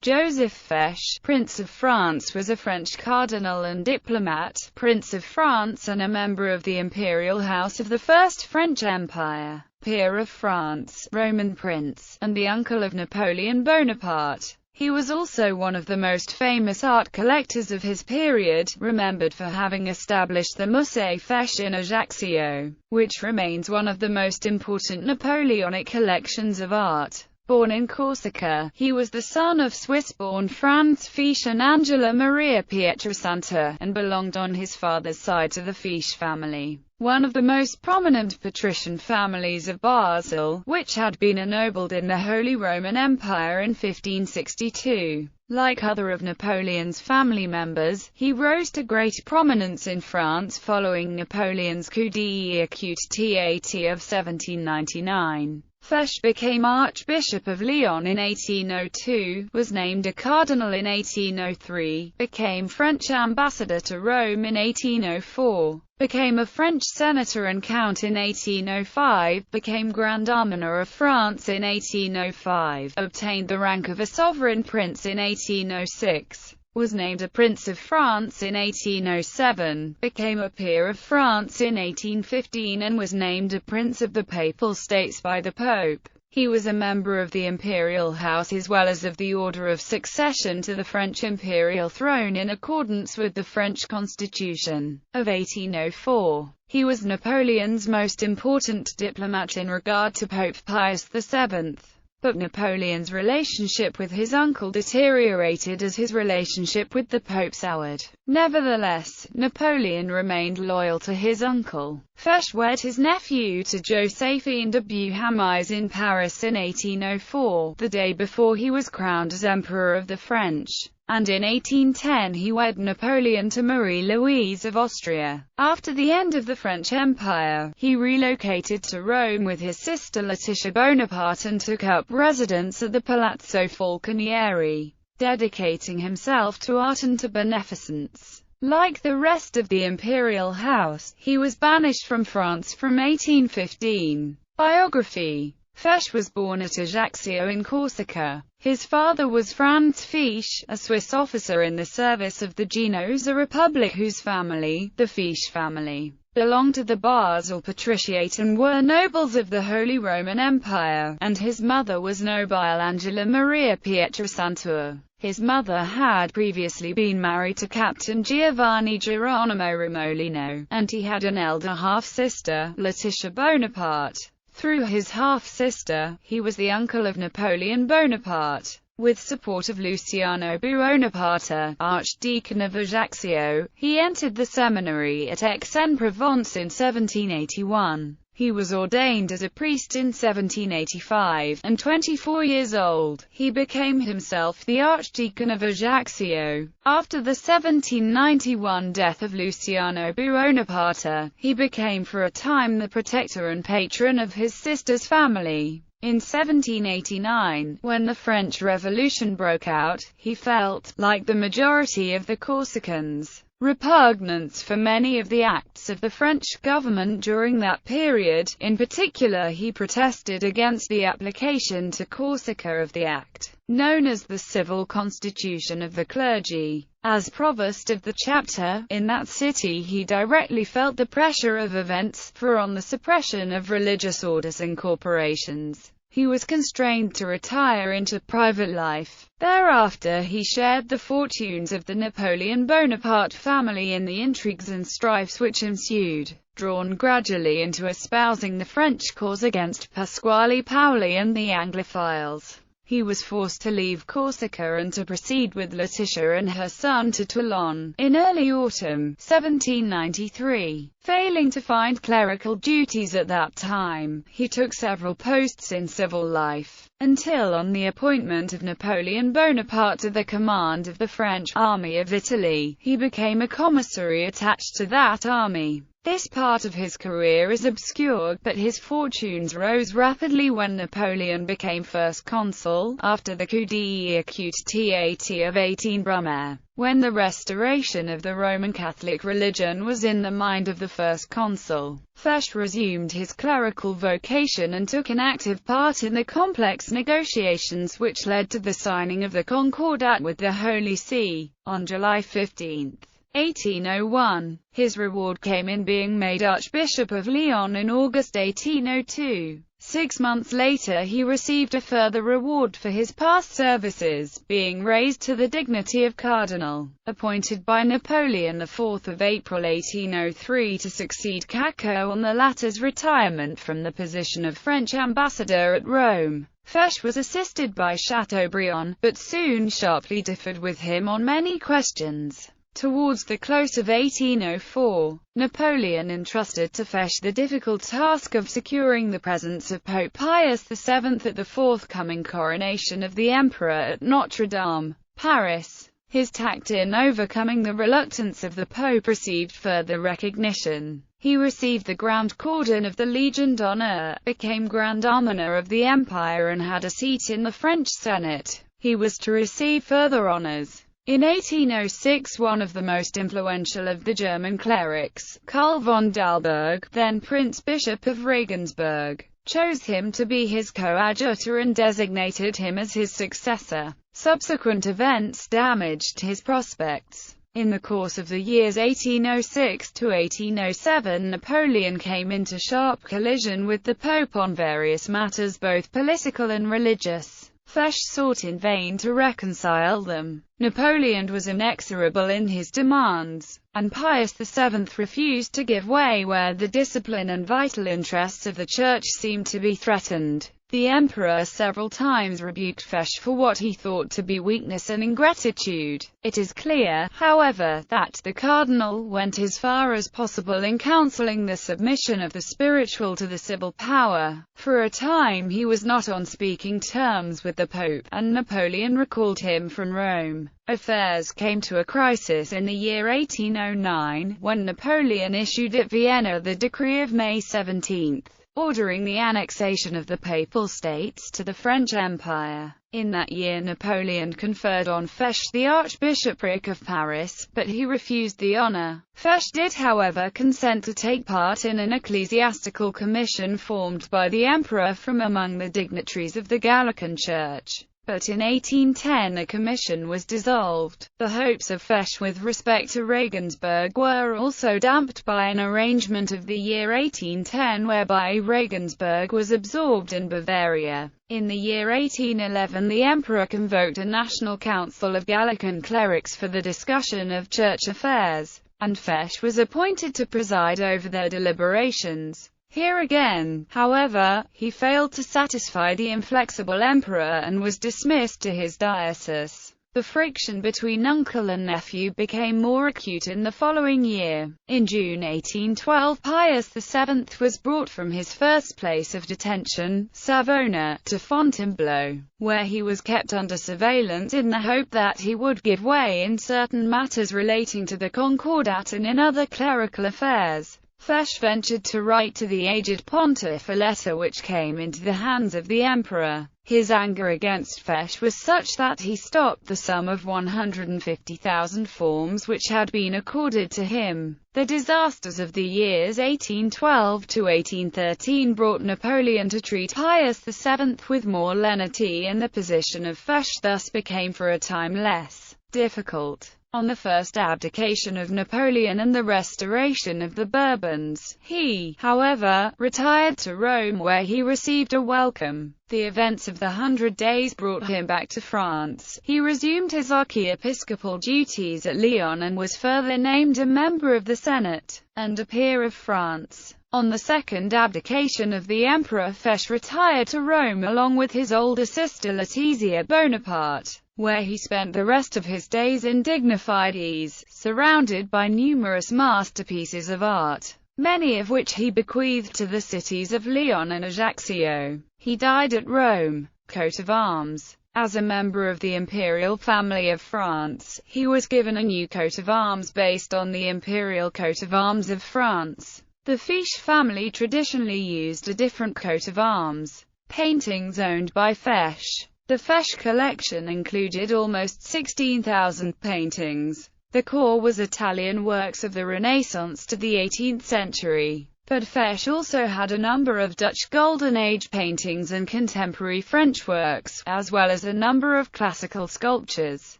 Joseph Fesch, Prince of France, was a French cardinal and diplomat, Prince of France and a member of the imperial house of the First French Empire, peer of France, Roman prince, and the uncle of Napoleon Bonaparte. He was also one of the most famous art collectors of his period, remembered for having established the Musée Fesch in Ajaccio, which remains one of the most important Napoleonic collections of art. Born in Corsica, he was the son of Swiss-born Franz Fesch and Angela Maria Pietrasanta, and belonged on his father's side to the Fesch family, one of the most prominent patrician families of Basel, which had been ennobled in the Holy Roman Empire in 1562. Like other of Napoleon's family members, he rose to great prominence in France following Napoleon's coup d'état of 1799. Fesch became Archbishop of Lyon in 1802, was named a cardinal in 1803, became French ambassador to Rome in 1804, became a French senator and count in 1805, became Grand Almoner of France in 1805, obtained the rank of a sovereign prince in 1806. Was named a Prince of France in 1807, became a peer of France in 1815 and was named a Prince of the Papal States by the Pope. He was a member of the imperial house as well as of the order of succession to the French imperial throne in accordance with the French Constitution of 1804. He was Napoleon's most important diplomat in regard to Pope Pius VII. But Napoleon's relationship with his uncle deteriorated as his relationship with the Pope soured. Nevertheless, Napoleon remained loyal to his uncle. Fesch wed his nephew to Joséphine de Beauharnais in Paris in 1804, the day before he was crowned as Emperor of the French. And in 1810 he wed Napoleon to Marie-Louise of Austria. After the end of the French Empire, he relocated to Rome with his sister Laetitia Bonaparte and took up residence at the Palazzo Falconieri, dedicating himself to art and to beneficence. Like the rest of the imperial house, he was banished from France from 1815. Biography. Fesch was born at Ajaccio in Corsica. His father was Franz Fesch, a Swiss officer in the service of the Genoese Republic whose family, the Fesch family, belonged to the Basel Patriciate and were nobles of the Holy Roman Empire, and his mother was nobile Angela Maria Pietrasanta. His mother had previously been married to Captain Giovanni Geronimo Remolino, and he had an elder half-sister, Laetitia Bonaparte. Through his half-sister, he was the uncle of Napoleon Bonaparte. With support of Luciano Buonaparte, Archdeacon of Ajaccio, he entered the seminary at Aix-en-Provence in 1781. He was ordained as a priest in 1785, and 24 years old, he became himself the Archdeacon of Ajaccio. After the 1791 death of Luciano Buonaparte, he became for a time the protector and patron of his sister's family. In 1789, when the French Revolution broke out, he felt, like the majority of the Corsicans, repugnance for many of the acts of the French government during that period. In particular, he protested against the application to Corsica of the act, known as the Civil Constitution of the Clergy. As provost of the chapter, in that city he directly felt the pressure of events, for on the suppression of religious orders and corporations, he was constrained to retire into private life. Thereafter he shared the fortunes of the Napoleon Bonaparte family in the intrigues and strifes which ensued, drawn gradually into espousing the French cause against Pasquale Paoli and the Anglophiles. He was forced to leave Corsica and to proceed with Laetitia and her son to Toulon, in early autumn, 1793. Failing to find clerical duties at that time, he took several posts in civil life, until on the appointment of Napoleon Bonaparte to the command of the French army of Italy, he became a commissary attached to that army. This part of his career is obscure, but his fortunes rose rapidly when Napoleon became first consul, after the coup d'état of 18 Brumaire, when the restoration of the Roman Catholic religion was in the mind of the first consul. Fesch resumed his clerical vocation and took an active part in the complex negotiations which led to the signing of the Concordat with the Holy See, on July 15, 1801. His reward came in being made Archbishop of Lyon in August 1802. 6 months later he received a further reward for his past services, being raised to the dignity of cardinal, appointed by Napoleon IV of April 1803 to succeed Caco on the latter's retirement from the position of French ambassador at Rome. Fesch was assisted by Chateaubriand, but soon sharply differed with him on many questions. Towards the close of 1804, Napoleon entrusted to Fesch the difficult task of securing the presence of Pope Pius VII at the forthcoming coronation of the Emperor at Notre Dame, Paris. His tact in overcoming the reluctance of the Pope received further recognition. He received the Grand Cordon of the Légion d'honneur, became Grand Almoner of the Empire and had a seat in the French Senate. He was to receive further honors. In 1806 one of the most influential of the German clerics, Karl von Dalberg, then Prince-Bishop of Regensburg, chose him to be his coadjutor and designated him as his successor. Subsequent events damaged his prospects. In the course of the years 1806 to 1807, Napoleon came into sharp collision with the Pope on various matters both political and religious. Fesch sought in vain to reconcile them. Napoleon was inexorable in his demands, and Pius VII refused to give way where the discipline and vital interests of the Church seemed to be threatened. The Emperor several times rebuked Fesch for what he thought to be weakness and ingratitude. It is clear, however, that the cardinal went as far as possible in counseling the submission of the spiritual to the civil power. For a time he was not on speaking terms with the Pope, and Napoleon recalled him from Rome. Affairs came to a crisis in the year 1809, when Napoleon issued at Vienna the decree of May 17. Ordering the annexation of the Papal States to the French Empire. In that year Napoleon conferred on Fesch the Archbishopric of Paris, but he refused the honor. Fesch did however consent to take part in an ecclesiastical commission formed by the Emperor from among the dignitaries of the Gallican Church. But in 1810 a commission was dissolved. The hopes of Fesch with respect to Regensburg were also damped by an arrangement of the year 1810 whereby Regensburg was absorbed in Bavaria. In the year 1811 the Emperor convoked a national council of Gallican clerics for the discussion of church affairs, and Fesch was appointed to preside over their deliberations. Here again, however, he failed to satisfy the inflexible emperor and was dismissed to his diocese. The friction between uncle and nephew became more acute in the following year. In June 1812 Pius VII was brought from his first place of detention, Savona, to Fontainebleau, where he was kept under surveillance in the hope that he would give way in certain matters relating to the Concordat and in other clerical affairs. Fesch ventured to write to the aged pontiff a letter which came into the hands of the emperor. His anger against Fesch was such that he stopped the sum of 150,000 forms which had been accorded to him. The disasters of the years 1812 to 1813 brought Napoleon to treat Pius VII with more lenity, and the position of Fesch thus became for a time less difficult. On the first abdication of Napoleon and the restoration of the Bourbons, he, however, retired to Rome where he received a welcome. The events of the 100 Days brought him back to France. He resumed his archiepiscopal duties at Lyon and was further named a member of the Senate, and a peer of France. On the second abdication of the Emperor, Fesch retired to Rome along with his older sister Letizia Bonaparte, where he spent the rest of his days in dignified ease, surrounded by numerous masterpieces of art, many of which he bequeathed to the cities of Lyon and Ajaccio. He died at Rome. Coat of arms. As a member of the imperial family of France, he was given a new coat of arms based on the imperial coat of arms of France. The Fesch family traditionally used a different coat of arms. Paintings owned by Fesch. The Fesch collection included almost 16,000 paintings. The core was Italian works of the Renaissance to the 18th century. But Fesch also had a number of Dutch Golden Age paintings and contemporary French works, as well as a number of classical sculptures.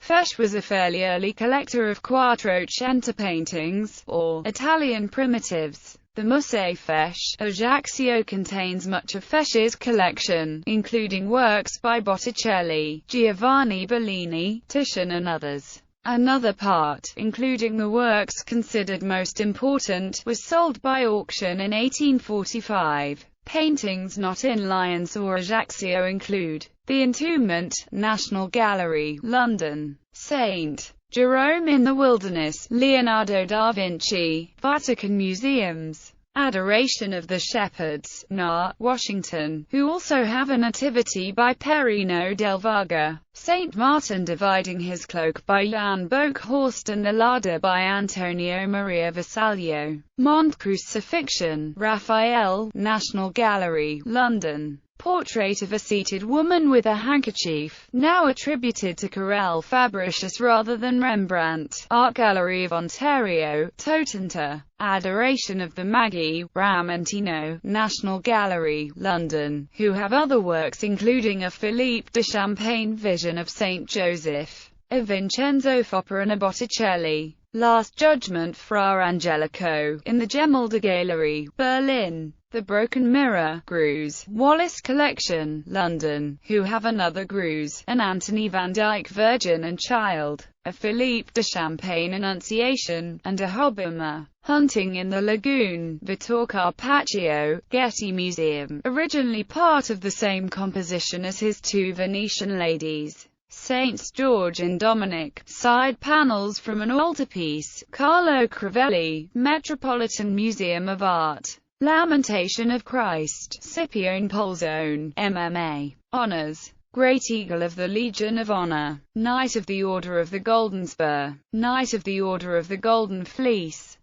Fesch was a fairly early collector of Quattrocento paintings, or Italian primitives. The Musée Fesch, Ajaccio contains much of Fesch's collection, including works by Botticelli, Giovanni Bellini, Titian and others. Another part, including the works considered most important, was sold by auction in 1845. Paintings not in Lyons or Ajaccio include The Entombment, National Gallery, London; St. Jerome in the Wilderness, Leonardo da Vinci, Vatican Museums; Adoration of the Shepherds, NA, Washington, who also have a Nativity by Perino del Vaga; Saint Martin dividing his cloak by Jan Boekhorst and the Ladder by Antonio Maria Vassallo; Mont Crucifixion, Raphael, National Gallery, London; Portrait of a seated woman with a handkerchief, now attributed to Karel Fabricius rather than Rembrandt, Art Gallery of Ontario, Totenta; Adoration of the Magi, Ramentino, National Gallery, London, who have other works including a Philippe de Champagne Vision of Saint Joseph, a Vincenzo Foppa and a Botticelli. Last Judgment Fra Angelico, in the Gemälde Gallery, Berlin; The Broken Mirror, Greuze, Wallace Collection, London, who have another Greuze, an Anthony van Dyck Virgin and Child, a Philippe de Champagne Annunciation, and a Hobbema, Hunting in the Lagoon, Vittor Carpaccio, Getty Museum, originally part of the same composition as his two Venetian ladies. Saints George and Dominic, side panels from an altarpiece, Carlo Crivelli, Metropolitan Museum of Art. Lamentation of Christ, Scipione Polzone, MMA. Honors: Great Eagle of the Legion of Honor, Knight of the Order of the Golden Spur, Knight of the Order of the Golden Fleece.